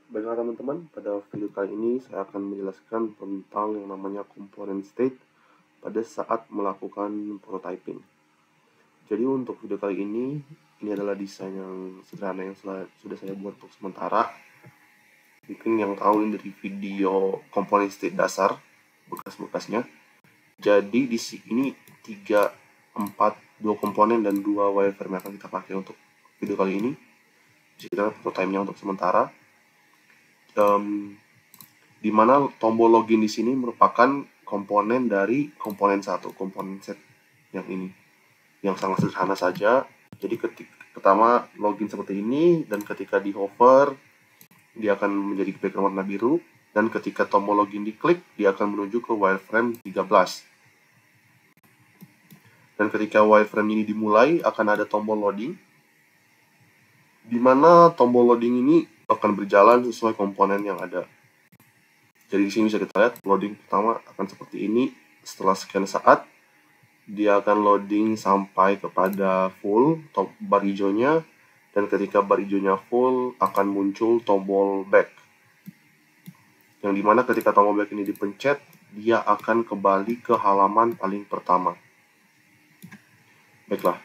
Baiklah teman-teman, pada video kali ini saya akan menjelaskan tentang yang namanya component state pada saat melakukan prototyping. Jadi untuk video kali ini adalah desain yang sederhana yang sudah saya buat untuk sementara. Mungkin yang tahu ini dari video component state dasar, bekas-bekasnya. Jadi di sini 2 komponen dan 2 wireframe yang akan kita pakai untuk video kali ini. Jadi kita prototype-nya untuk sementara. Di mana tombol login di sini merupakan komponen dari komponen 1, komponen set yang ini, yang sangat sederhana saja. Jadi pertama login seperti ini, dan ketika di hover dia akan menjadi background warna biru, dan ketika tombol login diklik dia akan menuju ke wireframe 13. Dan ketika wireframe ini dimulai akan ada tombol loading, di mana tombol loading ini akan berjalan sesuai komponen yang ada. Jadi di sini bisa kita lihat loading pertama akan seperti ini. Setelah sekian saat dia akan loading sampai kepada full bar hijaunya, dan ketika bar hijaunya full akan muncul tombol back, yang dimana ketika tombol back ini dipencet dia akan kembali ke halaman paling pertama. Baiklah,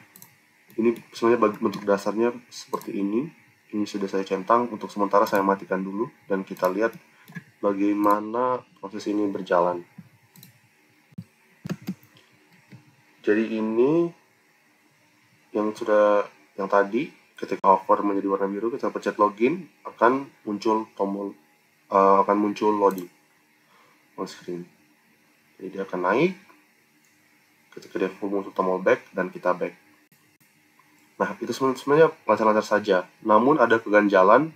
ini sebenarnya bentuk dasarnya seperti ini. Ini sudah saya centang. Untuk sementara saya matikan dulu dan kita lihat bagaimana proses ini berjalan. Jadi ini yang tadi ketika hover menjadi warna biru, kita pencet login akan muncul tombol loading on screen. Jadi dia akan naik. Ketika dia full muncul tombol back dan kita back. Nah, itu sebenarnya lancar-lancar saja. Namun ada keganjalan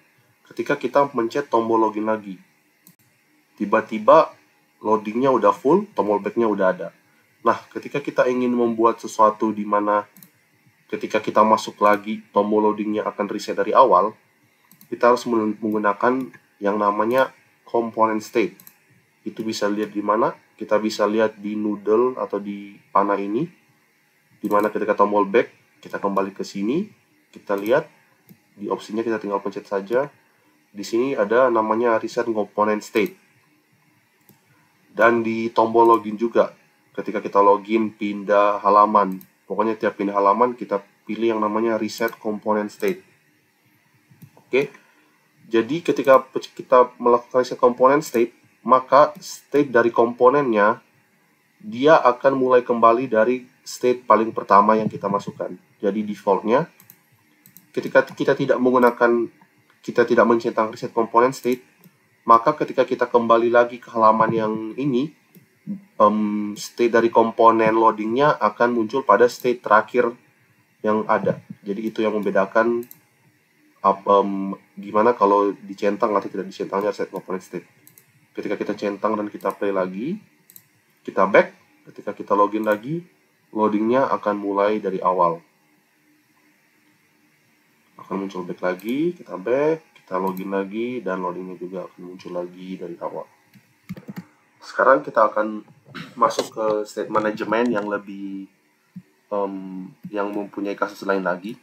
ketika kita mencet tombol login lagi. Tiba-tiba loadingnya udah full, tombol backnya udah ada. Nah, ketika kita ingin membuat sesuatu di mana ketika kita masuk lagi, tombol loadingnya akan reset dari awal, kita harus menggunakan yang namanya component state. Itu bisa lihat di mana? Kita bisa lihat di noodle atau di panah ini, di mana ketika tombol back, kita kembali ke sini, kita lihat di opsinya kita tinggal pencet saja. Di sini ada namanya reset component state. Dan di tombol login juga, ketika kita login pindah halaman, pokoknya tiap pindah halaman kita pilih yang namanya reset component state. Oke. Jadi ketika kita melakukan reset component state, maka state dari komponennya dia akan mulai kembali dari state paling pertama yang kita masukkan. Jadi defaultnya ketika kita tidak mencentang reset component state, maka ketika kita kembali lagi ke halaman yang ini, state dari komponen loadingnya akan muncul pada state terakhir yang ada. Jadi itu yang membedakan gimana kalau dicentang atau tidak dicentangnya reset component state. Ketika kita centang dan kita play lagi, kita back, ketika kita login lagi, loadingnya akan mulai dari awal. Akan muncul back lagi, kita back, kita login lagi, dan loadingnya juga akan muncul lagi dari awal. Sekarang kita akan masuk ke state management yang lebih yang mempunyai kasus lain lagi.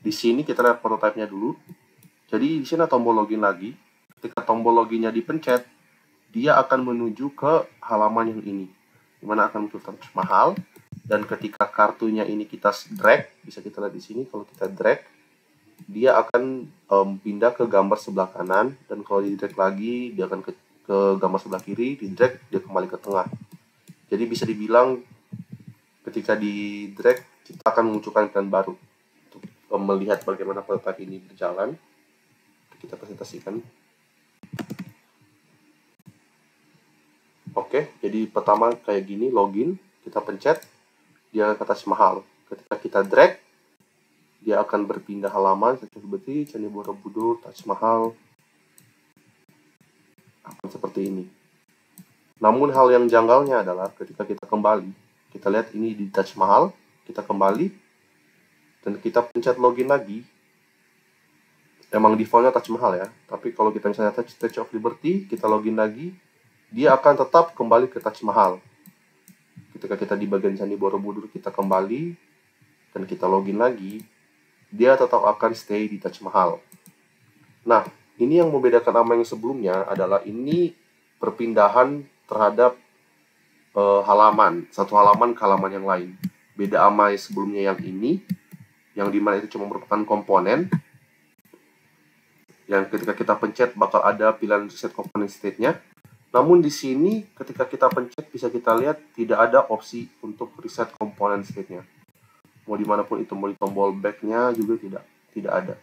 Di sini kita lihat prototype-nya dulu. Jadi di sini tombol login lagi. Ketika tombol loginnya dipencet, dia akan menuju ke halaman yang ini, dimana akan muncul Taj Mahal. Dan ketika kartunya ini kita drag, bisa kita lihat di sini, kalau kita drag, dia akan pindah ke gambar sebelah kanan, dan kalau di drag lagi, dia akan ke gambar sebelah kiri, di drag, dia kembali ke tengah. Jadi bisa dibilang ketika di drag, kita akan memunculkan iklan baru untuk melihat bagaimana prototype ini berjalan. Kita presentasikan. Oke, jadi pertama kayak gini, login, kita pencet, dia ke Taj Mahal. Ketika kita drag, dia akan berpindah halaman seperti Candi Borobudur, Taj Mahal, akan seperti ini. Namun hal yang janggalnya adalah ketika kita kembali, kita lihat ini di Taj Mahal, kita kembali, dan kita pencet login lagi. Emang defaultnya Taj Mahal ya, tapi kalau kita misalnya Statue of Liberty, kita login lagi, dia akan tetap kembali ke Taj Mahal. Ketika kita di bagian Candi Borobudur, kita kembali dan kita login lagi, dia tetap akan stay di Taj Mahal. Nah, Ini yang membedakan sama yang sebelumnya adalah ini perpindahan terhadap halaman, satu halaman ke halaman yang lain. Beda sama yang sebelumnya yang ini, yang dimana itu cuma merupakan komponen, yang ketika kita pencet bakal ada pilihan reset component state-nya. Namun di sini ketika kita pencet bisa kita lihat tidak ada opsi untuk reset component state-nya. Mau dimanapun itu, mau di tombol back-nya juga tidak ada.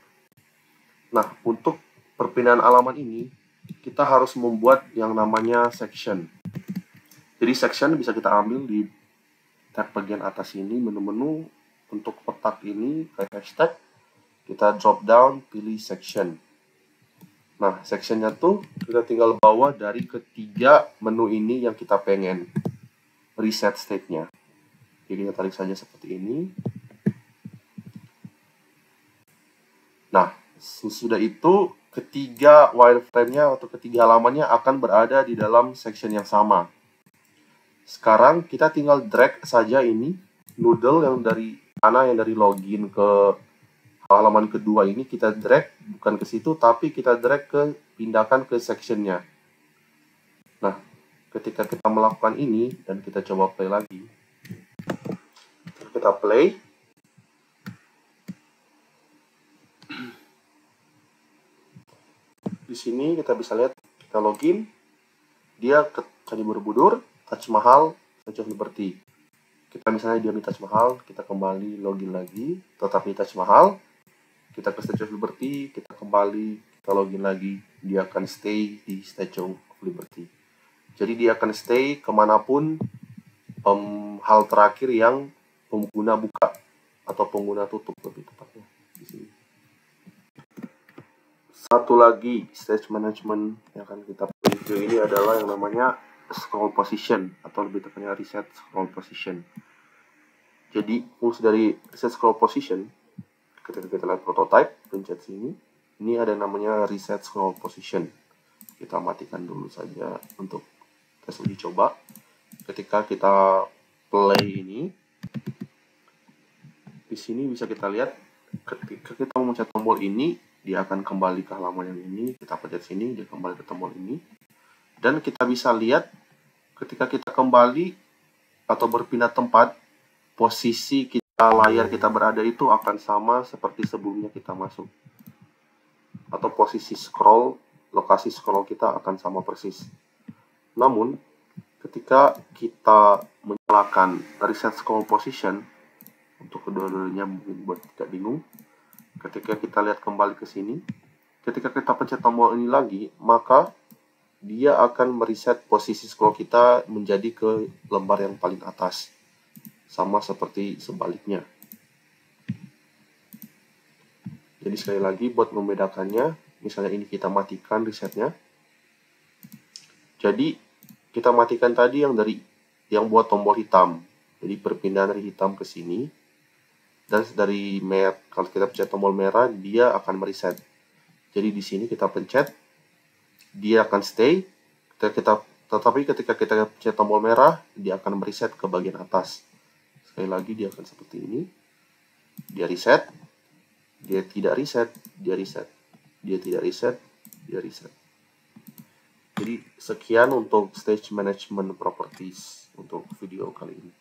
Nah, untuk perpindahan halaman ini, kita harus membuat yang namanya section. Jadi section bisa kita ambil di tab bagian atas ini, menu-menu. Untuk kotak ini, kayak hashtag, kita drop down, pilih section. Nah, sectionnya tuh kita tinggal bawa dari ketiga menu ini yang kita pengen reset state-nya. Jadi kita tarik saja seperti ini. Nah, sesudah itu ketiga wireframe-nya atau ketiga halamannya akan berada di dalam section yang sama. Sekarang kita tinggal drag saja ini noodle yang dari mana, yang dari login ke halaman kedua ini kita drag bukan ke situ, tapi kita drag ke pindahkan ke sectionnya. Nah, ketika kita melakukan ini dan kita coba play lagi, kita play. Di sini kita bisa lihat kita login, dia ke Candi Borobudur, Taj Mahal, Statue of Liberty. Kita misalnya diam di Taj Mahal, kita kembali login lagi, tetap di Taj Mahal, kita ke Statue of Liberty, kita kembali, kita login lagi, dia akan stay di Statue of Liberty. Jadi dia akan stay kemanapun hal terakhir yang pengguna buka atau pengguna tutup lebih tepatnya di sini. Satu lagi stage management yang akan kita preview ini adalah yang namanya scroll position atau lebih tepatnya reset scroll position. Jadi fungsi dari reset scroll position ketika kita lihat prototype, pencet sini, ini ada namanya reset scroll position. Kita matikan dulu saja untuk tes uji coba. Ketika kita play ini, di sini bisa kita lihat ketika kita memencet tombol ini, dia akan kembali ke halaman yang ini. Kita pencet sini, dia kembali ke tombol ini. Dan kita bisa lihat ketika kita kembali atau berpindah tempat, posisi kita, layar kita berada itu akan sama seperti sebelumnya kita masuk. Atau posisi scroll, lokasi scroll kita akan sama persis. Namun, ketika kita menyalakan reset scroll position, untuk kedua-duanya mungkin buat tidak bingung, ketika kita lihat kembali ke sini, ketika kita pencet tombol ini lagi, maka dia akan mereset posisi scroll kita menjadi ke lembar yang paling atas. Sama seperti sebaliknya. Jadi sekali lagi buat membedakannya, misalnya ini kita matikan resetnya. Jadi kita matikan tadi yang buat tombol hitam. Jadi perpindahan dari hitam ke sini. Dan dari kalau kita pencet tombol merah, dia akan mereset. Jadi di sini kita pencet, dia akan stay. Tetapi ketika kita pencet tombol merah, dia akan mereset ke bagian atas. Sekali lagi dia akan seperti ini. Dia reset, dia tidak reset, dia reset. Dia tidak reset, dia reset. Jadi sekian untuk stage management properties untuk video kali ini.